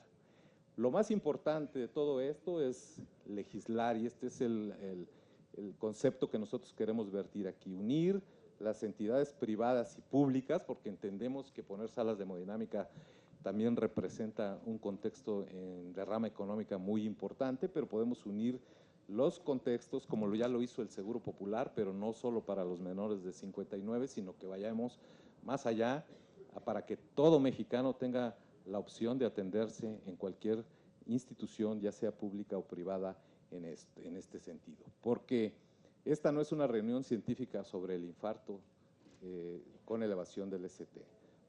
Lo más importante de todo esto es legislar, y este es el concepto que nosotros queremos vertir aquí: unir las entidades privadas y públicas, porque entendemos que poner salas de hemodinámica también representa un contexto en derrama económica muy importante, pero podemos unir los contextos, como ya lo hizo el Seguro Popular, pero no solo para los menores de 59, sino que vayamos más allá para que todo mexicano tenga la opción de atenderse en cualquier institución, ya sea pública o privada, en este sentido. Porque esta no es una reunión científica sobre el infarto con elevación del ST.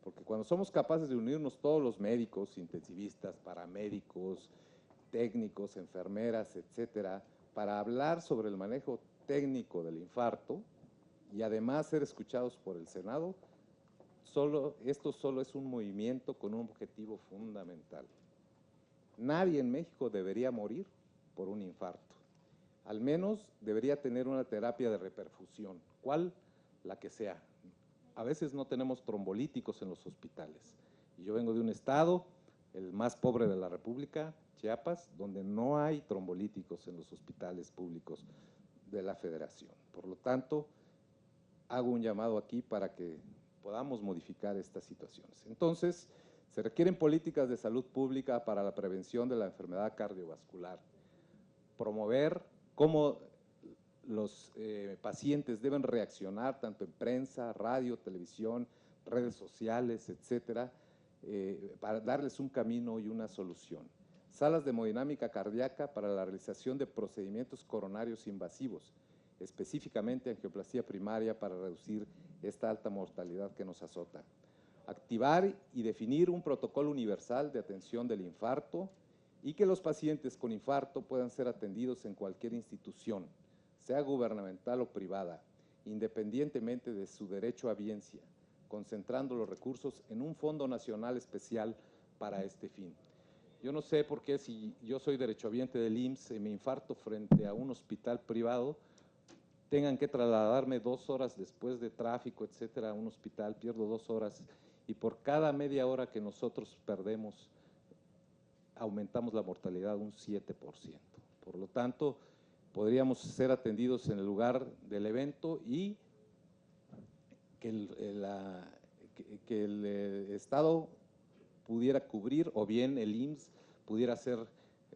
Porque cuando somos capaces de unirnos todos los médicos, intensivistas, paramédicos, técnicos, enfermeras, etcétera, para hablar sobre el manejo técnico del infarto y además ser escuchados por el Senado, esto solo es un movimiento con un objetivo fundamental. Nadie en México debería morir por un infarto. Al menos debería tener una terapia de reperfusión, ¿cuál? La que sea. A veces no tenemos trombolíticos en los hospitales. Y yo vengo de un estado, el más pobre de la República, Chiapas, donde no hay trombolíticos en los hospitales públicos de la Federación. Por lo tanto, hago un llamado aquí para que podamos modificar estas situaciones. Entonces, se requieren políticas de salud pública para la prevención de la enfermedad cardiovascular, promover cómo los pacientes deben reaccionar tanto en prensa, radio, televisión, redes sociales, etcétera, para darles un camino y una solución. Salas de hemodinámica cardíaca para la realización de procedimientos coronarios invasivos, específicamente angioplastia primaria para reducir esta alta mortalidad que nos azota. Activar y definir un protocolo universal de atención del infarto y que los pacientes con infarto puedan ser atendidos en cualquier institución, sea gubernamental o privada, independientemente de su derecho a biencia, concentrando los recursos en un fondo nacional especial para este fin. Yo no sé por qué, si yo soy derechohabiente del IMSS y me infarto frente a un hospital privado, tengan que trasladarme 2 horas después de tráfico, etcétera, a un hospital, pierdo 2 horas, y por cada media hora que nosotros perdemos, aumentamos la mortalidad un 7%. Por lo tanto, podríamos ser atendidos en el lugar del evento y que el Estado pudiera cubrir, o bien el IMSS pudiera ser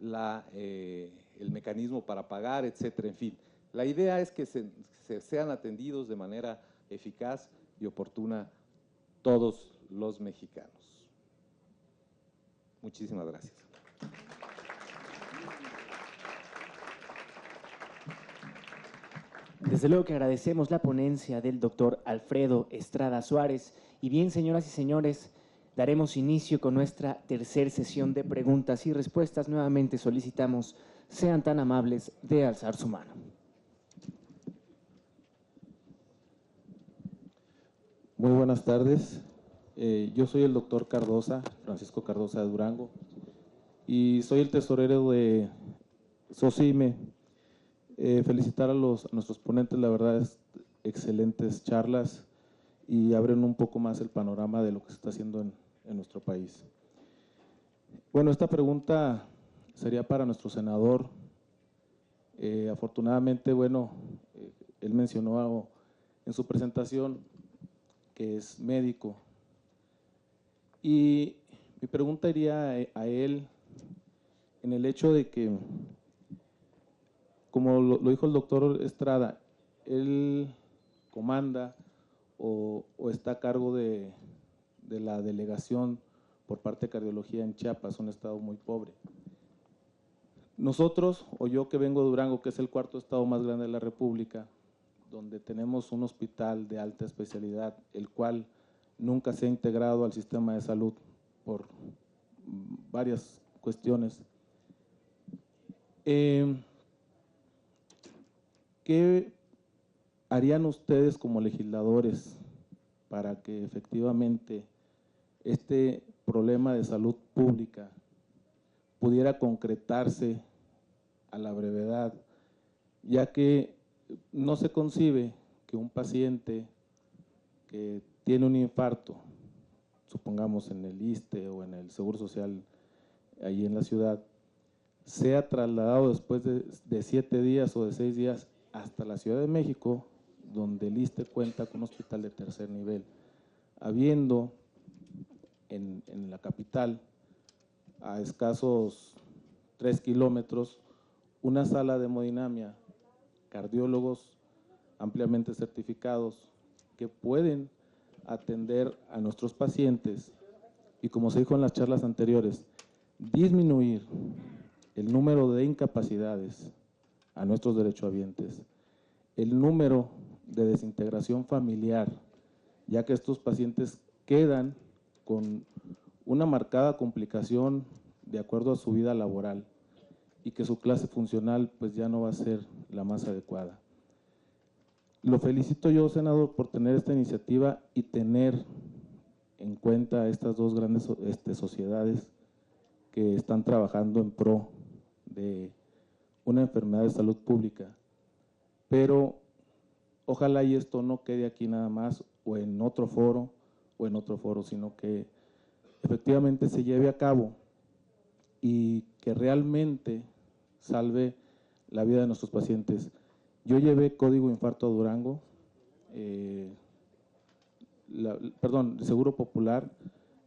el mecanismo para pagar, etcétera, en fin. La idea es que sean atendidos de manera eficaz y oportuna todos los mexicanos. Muchísimas gracias. Desde luego que agradecemos la ponencia del doctor Alfredo Estrada Suárez. Y bien, señoras y señores, daremos inicio con nuestra tercera sesión de preguntas y respuestas. Nuevamente solicitamos sean tan amables de alzar su mano. Muy buenas tardes. Yo soy el doctor Cardosa, Francisco Cardosa de Durango, y soy el tesorero de SOCIME. Felicitar a nuestros ponentes, la verdad es excelentes charlas y abren un poco más el panorama de lo que se está haciendo en nuestro país. Bueno, esta pregunta sería para nuestro senador. Afortunadamente, bueno, él mencionó algo en su presentación que es médico. Y mi pregunta iría a él en el hecho de que, como lo dijo el doctor Estrada, él comanda o está a cargo de la delegación por parte de cardiología en Chiapas, un estado muy pobre. Nosotros, o yo que vengo de Durango, que es el cuarto estado más grande de la República, donde tenemos un hospital de alta especialidad, el cual nunca se ha integrado al sistema de salud por varias cuestiones. ¿Qué harían ustedes como legisladores para que efectivamente este problema de salud pública pudiera concretarse a la brevedad, ya que no se concibe que un paciente que tiene un infarto, supongamos en el ISSSTE o en el Seguro Social ahí en la ciudad, sea trasladado después de 7 días o de 6 días hasta la Ciudad de México, donde el ISSSTE cuenta con un hospital de tercer nivel, habiendo en la capital, a escasos 3 kilómetros, una sala de hemodinamia, cardiólogos ampliamente certificados que pueden atender a nuestros pacientes y, como se dijo en las charlas anteriores, disminuir el número de incapacidades a nuestros derechohabientes, el número de desintegración familiar, ya que estos pacientes quedan con una marcada complicación de acuerdo a su vida laboral y que su clase funcional pues ya no va a ser la más adecuada. Lo felicito yo, senador, por tener esta iniciativa y tener en cuenta estas dos grandes sociedades que están trabajando en pro de una enfermedad de salud pública. Pero ojalá y esto no quede aquí nada más o en otro foro, sino que efectivamente se lleve a cabo y que realmente salve la vida de nuestros pacientes. Yo llevé Código Infarto a Durango, Seguro Popular,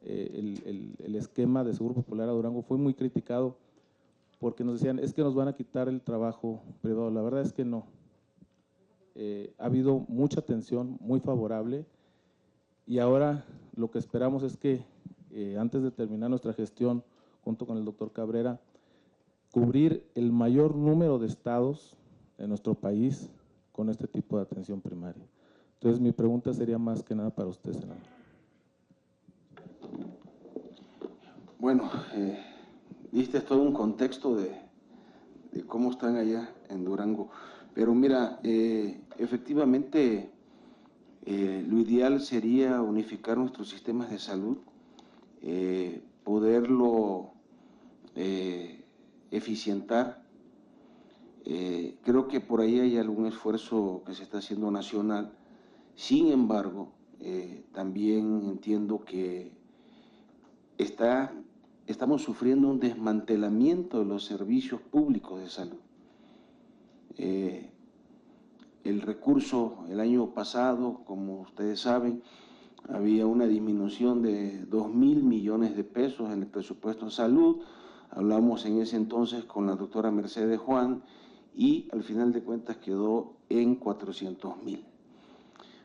el esquema de Seguro Popular a Durango fue muy criticado porque nos decían, es que nos van a quitar el trabajo privado. La verdad es que no. Ha habido mucha atención muy favorable y ahora lo que esperamos es que antes de terminar nuestra gestión, junto con el doctor Cabrera, cubrir el mayor número de estados de nuestro país con este tipo de atención primaria. Entonces, mi pregunta sería más que nada para usted, senador. Bueno, diste todo un contexto de cómo están allá en Durango, pero mira, efectivamente lo ideal sería unificar nuestros sistemas de salud, poderlo eficientar. Creo que por ahí hay algún esfuerzo que se está haciendo nacional. Sin embargo, también entiendo que estamos sufriendo un desmantelamiento de los servicios públicos de salud. El recurso el año pasado, como ustedes saben, había una disminución de 2.000 millones de pesos en el presupuesto de salud. Hablamos en ese entonces con la doctora Mercedes Juan y al final de cuentas quedó en 400.000.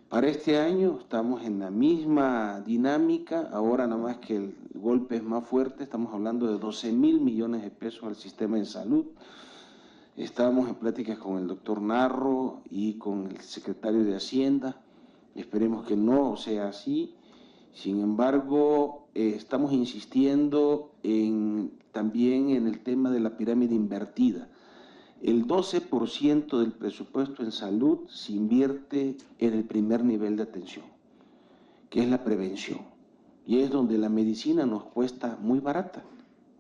Para este año estamos en la misma dinámica, ahora nada más que el golpe es más fuerte, estamos hablando de 12.000 millones de pesos al sistema de salud. Estábamos en pláticas con el doctor Narro y con el secretario de Hacienda, esperemos que no sea así. Sin embargo, estamos insistiendo también en el tema de la pirámide invertida. El 12% del presupuesto en salud se invierte en el primer nivel de atención, que es la prevención. Y es donde la medicina nos cuesta muy barata.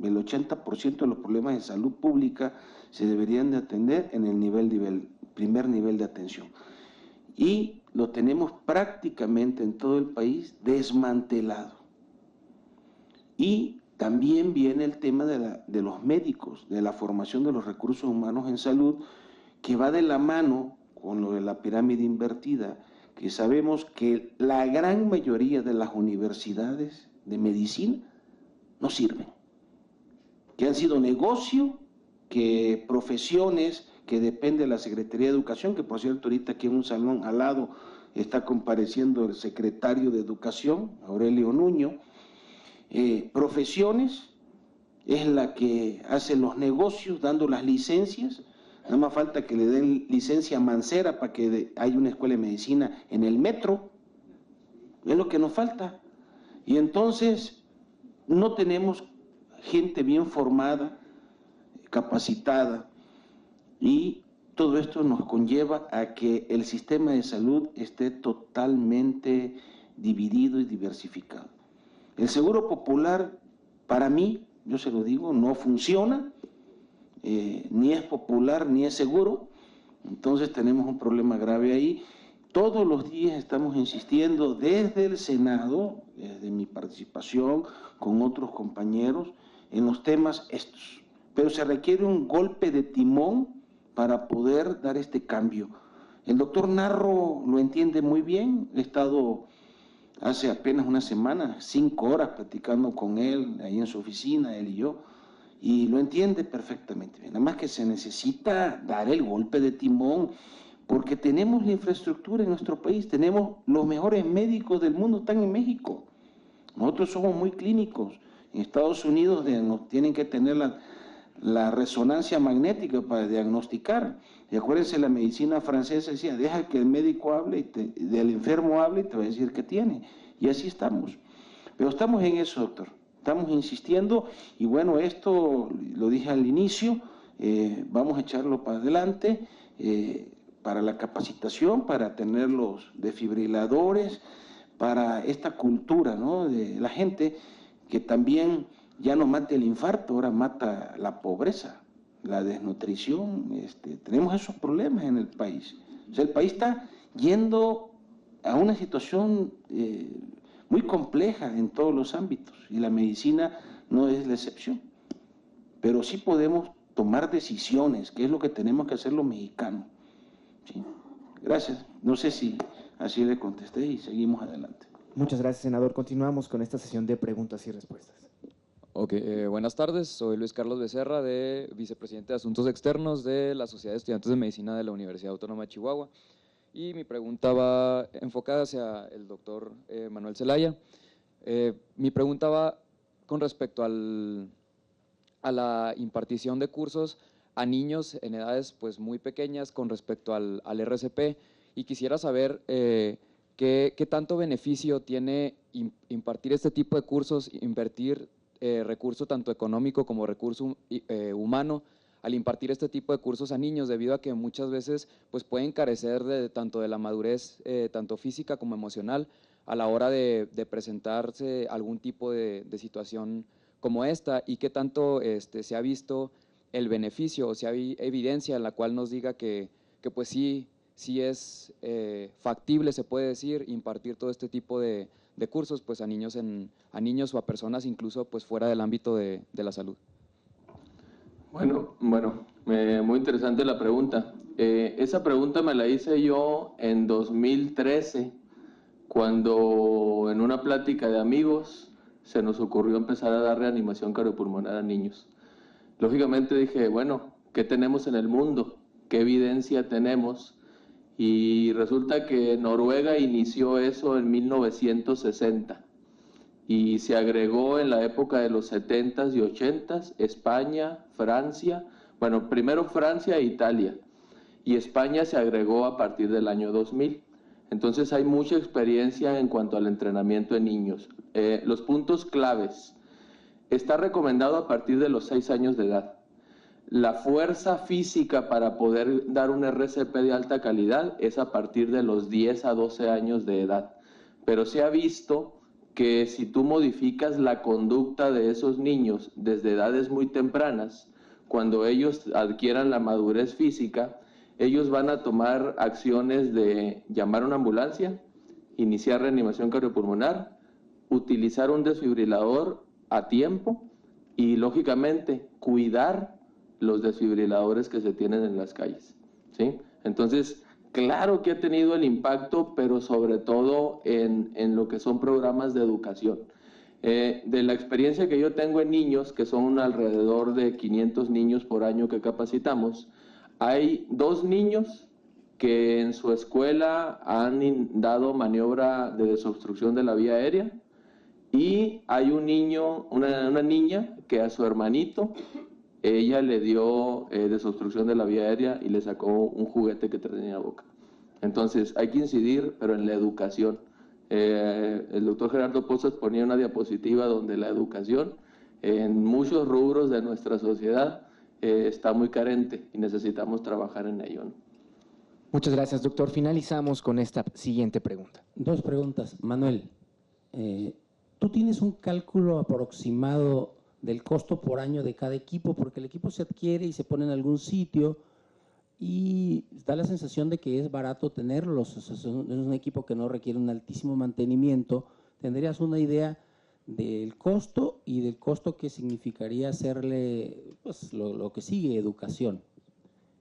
El 80% de los problemas de salud pública se deberían de atender en el primer nivel de atención. Y lo tenemos prácticamente en todo el país desmantelado. Y también viene el tema de los médicos, de la formación de los recursos humanos en salud, que va de la mano con lo de la pirámide invertida, que sabemos que la gran mayoría de las universidades de medicina no sirven, que han sido negocio, que profesiones que dependen de la Secretaría de Educación, que por cierto ahorita aquí en un salón al lado está compareciendo el secretario de Educación, Aurelio Nuño. Profesiones es la que hace los negocios dando las licencias, nada más falta que le den licencia a Mancera para que haya una escuela de medicina en el metro, es lo que nos falta. Y entonces no tenemos gente bien formada, capacitada, y todo esto nos conlleva a que el sistema de salud esté totalmente dividido y diversificado. El seguro popular, para mí, yo se lo digo, no funciona, ni es popular ni es seguro, entonces tenemos un problema grave ahí. Todos los días estamos insistiendo desde el Senado, desde mi participación con otros compañeros, en los temas estos. Pero se requiere un golpe de timón para poder dar este cambio. El doctor Narro lo entiende muy bien, he estado hace apenas una semana, 5 horas platicando con él, ahí en su oficina, él y yo, y lo entiende perfectamente bien. Nada más que se necesita dar el golpe de timón, porque tenemos la infraestructura en nuestro país, tenemos los mejores médicos del mundo, están en México. Nosotros somos muy clínicos. En Estados Unidos nos tienen que tener la resonancia magnética para diagnosticar. Y acuérdense, la medicina francesa decía, deja que el médico hable, del enfermo hable y te va a decir qué tiene. Y así estamos. Pero estamos en eso, doctor. Estamos insistiendo y bueno, esto lo dije al inicio, vamos a echarlo para adelante, para la capacitación, para tener los desfibriladores, para esta cultura, ¿no?, de la gente, que también ya no mata el infarto, ahora mata la pobreza, la desnutrición. Tenemos esos problemas en el país. O sea, el país está yendo a una situación muy compleja en todos los ámbitos y la medicina no es la excepción. Pero sí podemos tomar decisiones, que es lo que tenemos que hacer los mexicanos. ¿Sí? Gracias. No sé si así le contesté y seguimos adelante. Muchas gracias, senador. Continuamos con esta sesión de preguntas y respuestas. Ok, buenas tardes. Soy Luis Carlos Becerra, vicepresidente de Asuntos Externos de la Sociedad de Estudiantes de Medicina de la Universidad Autónoma de Chihuahua. Y mi pregunta va enfocada hacia el doctor Manuel Zelaya. Mi pregunta va con respecto a la impartición de cursos a niños en edades pues, muy pequeñas con respecto al RCP, y quisiera saber qué tanto beneficio tiene impartir este tipo de cursos, invertir recurso tanto económico como recurso humano al impartir este tipo de cursos a niños, debido a que muchas veces pues, pueden carecer tanto de la madurez, tanto física como emocional, a la hora de presentarse algún tipo de situación como esta, y qué tanto se ha visto el beneficio, o si hay evidencia en la cual nos diga que pues sí si es factible, se puede decir, impartir todo este tipo de cursos pues a niños o a personas incluso pues fuera del ámbito de la salud. Bueno, muy interesante la pregunta. Esa pregunta me la hice yo en 2013, cuando en una plática de amigos se nos ocurrió empezar a dar reanimación cardiopulmonar a niños. Lógicamente dije, bueno, ¿qué tenemos en el mundo? ¿Qué evidencia tenemos? Y resulta que Noruega inició eso en 1960 y se agregó en la época de los 70s y 80s España, Francia, bueno, primero Francia e Italia, y España se agregó a partir del año 2000. Entonces hay mucha experiencia en cuanto al entrenamiento en niños. Los puntos claves: está recomendado a partir de los 6 años de edad. La fuerza física para poder dar un RCP de alta calidad es a partir de los 10 a 12 años de edad. Pero se ha visto que si tú modificas la conducta de esos niños desde edades muy tempranas, cuando ellos adquieran la madurez física, ellos van a tomar acciones de llamar a una ambulancia, iniciar reanimación cardiopulmonar, utilizar un desfibrilador a tiempo y, lógicamente, cuidar los desfibriladores que se tienen en las calles, ¿sí? Entonces, claro que ha tenido el impacto, pero sobre todo en lo que son programas de educación. De la experiencia que yo tengo en niños, que son alrededor de 500 niños por año que capacitamos, hay 2 niños que en su escuela han dado maniobra de desobstrucción de la vía aérea, y hay un niño, una niña que a su hermanito, ella le dio desobstrucción de la vía aérea y le sacó un juguete que tenía en la boca. Entonces hay que incidir, pero en la educación. El doctor Gerardo Pozas ponía una diapositiva donde la educación en muchos rubros de nuestra sociedad está muy carente y necesitamos trabajar en ello, ¿no? Muchas gracias, doctor. Finalizamos con esta siguiente pregunta. 2 preguntas. Manuel, ¿tú tienes un cálculo aproximado del costo por año de cada equipo? Porque el equipo se adquiere y se pone en algún sitio y da la sensación de que es barato tenerlos. O sea, es un equipo que no requiere un altísimo mantenimiento. ¿Tendrías una idea del costo y del costo que significaría hacerle pues, lo que sigue, educación?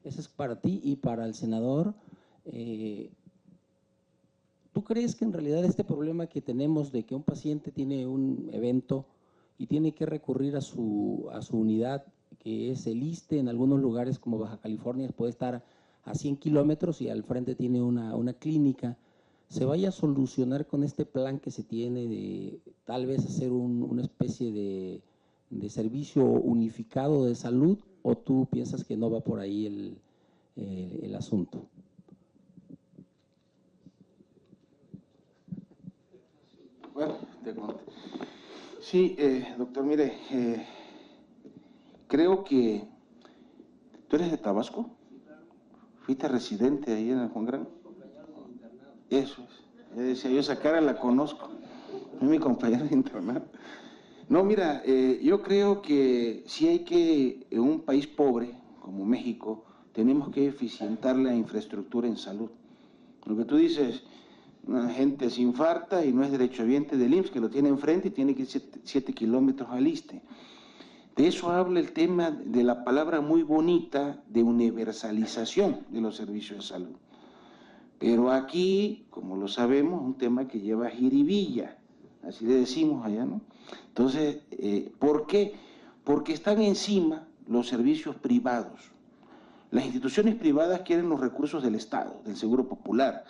Ese es para ti y para el senador. ¿Tú crees que en realidad este problema que tenemos de que un paciente tiene un evento y tiene que recurrir a su unidad, que es el ISSSTE, en algunos lugares como Baja California puede estar a 100 kilómetros y al frente tiene una clínica, se vaya a solucionar con este plan que se tiene de tal vez hacer una especie de servicio unificado de salud, o tú piensas que no va por ahí el asunto? Bueno, te cuento. Sí, doctor, mire, creo que tú eres de Tabasco. ¿Fuiste residente ahí en el Juan Grande? Eso es. Yo decía, yo esa cara la conozco. Es mi compañera de internado. No, mira, yo creo que sí hay que, en un país pobre como México, tenemos que eficientar la infraestructura en salud. Lo que tú dices, una gente se infarta y no es derechohabiente del IMSS, que lo tiene enfrente y tiene que ir 7 kilómetros al ISSSTE. De eso habla el tema de la palabra muy bonita de universalización de los servicios de salud. Pero aquí, como lo sabemos, es un tema que lleva jiribilla, así le decimos allá, ¿no? Entonces, ¿por qué? Porque están encima los servicios privados. Las instituciones privadas quieren los recursos del Estado, del Seguro Popular,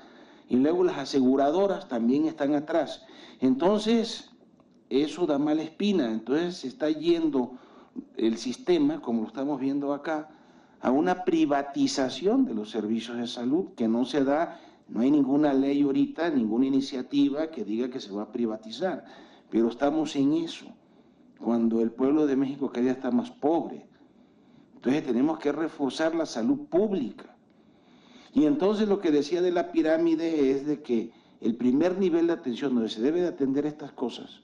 y luego las aseguradoras también están atrás. Entonces, eso da mala espina. Entonces se está yendo el sistema, como lo estamos viendo acá, a una privatización de los servicios de salud que no se da. No hay ninguna ley ahorita, ninguna iniciativa que diga que se va a privatizar, pero estamos en eso, cuando el pueblo de México cada día está más pobre. Entonces tenemos que reforzar la salud pública. Y entonces lo que decía de la pirámide es de que el primer nivel de atención donde se debe de atender estas cosas.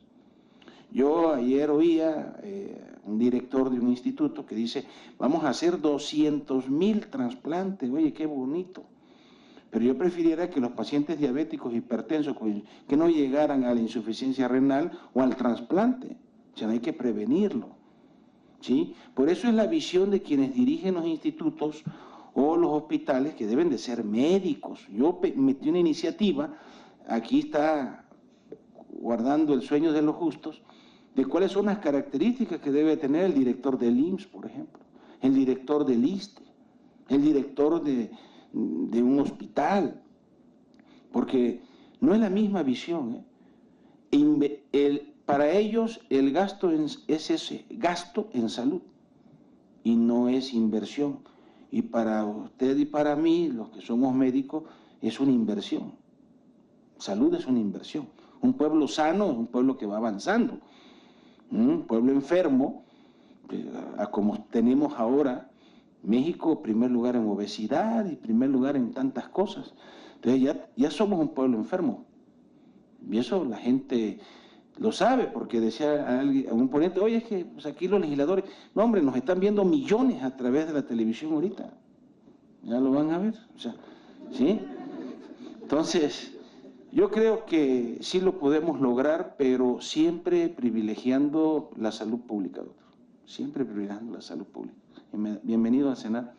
Yo ayer oía un director de un instituto que dice, vamos a hacer 200,000 trasplantes. Oye, qué bonito. Pero yo prefiriera que los pacientes diabéticos, hipertensos, que no llegaran a la insuficiencia renal o al trasplante. O sea, hay que prevenirlo, ¿sí? Por eso es la visión de quienes dirigen los institutos o los hospitales, que deben de ser médicos. Yo metí una iniciativa, aquí está guardando el sueño de los justos, de cuáles son las características que debe tener el director del IMSS, por ejemplo, el director del ISSSTE, el director de un hospital, porque no es la misma visión, ¿eh? Para ellos el gasto es ese gasto en salud y no es inversión. Y para usted y para mí, los que somos médicos, es una inversión. Salud es una inversión. Un pueblo sano es un pueblo que va avanzando. Un pueblo enfermo, como tenemos ahora, México, primer lugar en obesidad y primer lugar en tantas cosas. Entonces ya somos un pueblo enfermo. Y eso la gente lo sabe, porque decía a un ponente, oye, es que pues aquí los legisladores, no hombre, nos están viendo millones a través de la televisión ahorita. Ya lo van a ver, o sea, ¿sí? Entonces, yo creo que sí lo podemos lograr, pero siempre privilegiando la salud pública, doctor. Siempre privilegiando la salud pública. Bienvenido al Senado.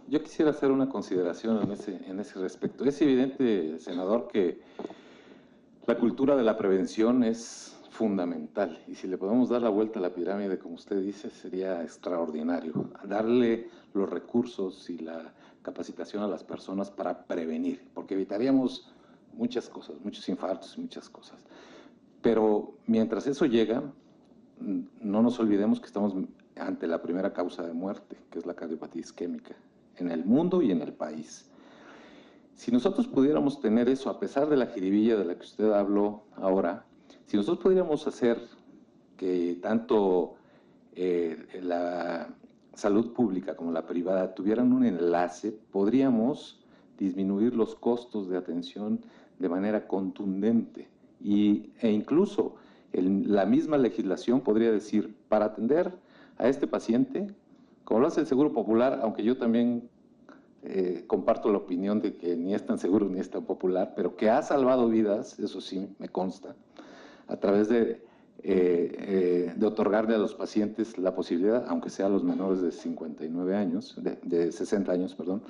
Yo quisiera hacer una consideración en ese respecto. Es evidente, senador, que la cultura de la prevención es fundamental, y si le podemos dar la vuelta a la pirámide, como usted dice, sería extraordinario. Darle los recursos y la capacitación a las personas para prevenir, porque evitaríamos muchas cosas, muchos infartos y muchas cosas. Pero mientras eso llega, no nos olvidemos que estamos ante la primera causa de muerte, que es la cardiopatía isquémica, en el mundo y en el país. Si nosotros pudiéramos tener eso, a pesar de la jiribilla de la que usted habló ahora, si nosotros pudiéramos hacer que tanto la salud pública como la privada tuvieran un enlace, podríamos disminuir los costos de atención de manera contundente. E incluso la misma legislación podría decir, para atender a este paciente, como lo hace el Seguro Popular, aunque yo también comparto la opinión de que ni es tan seguro ni es tan popular, pero que ha salvado vidas, eso sí me consta, a través de otorgarle a los pacientes la posibilidad, aunque sea a los menores de 59 años, de 60 años, perdón,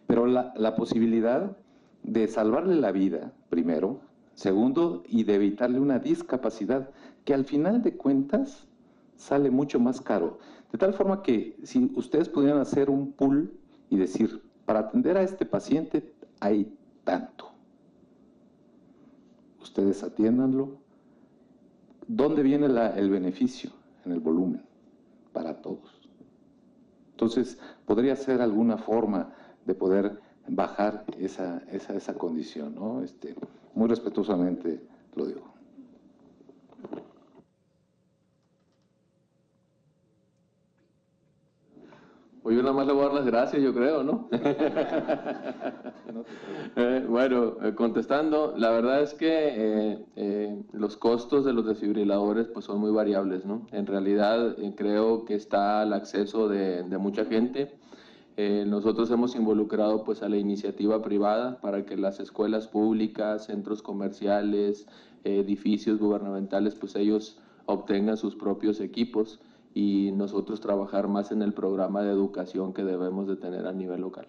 pero la posibilidad de salvarle la vida, primero, segundo, y de evitarle una discapacidad que al final de cuentas sale mucho más caro. De tal forma que si ustedes pudieran hacer un pool y decir, para atender a este paciente hay tanto, ustedes atiéndanlo. ¿Dónde viene el beneficio? En el volumen, para todos. Entonces, podría ser alguna forma de poder bajar esa condición, ¿no? Muy respetuosamente lo digo. Pues yo nada más le voy a dar las gracias, yo creo, ¿no? Bueno, contestando, la verdad es que los costos de los desfibriladores pues son muy variables, ¿no? En realidad creo que está al acceso de mucha gente. Nosotros hemos involucrado pues a la iniciativa privada para que las escuelas públicas, centros comerciales, edificios gubernamentales, pues ellos obtengan sus propios equipos, y nosotros trabajar más en el programa de educación que debemos de tener a nivel local.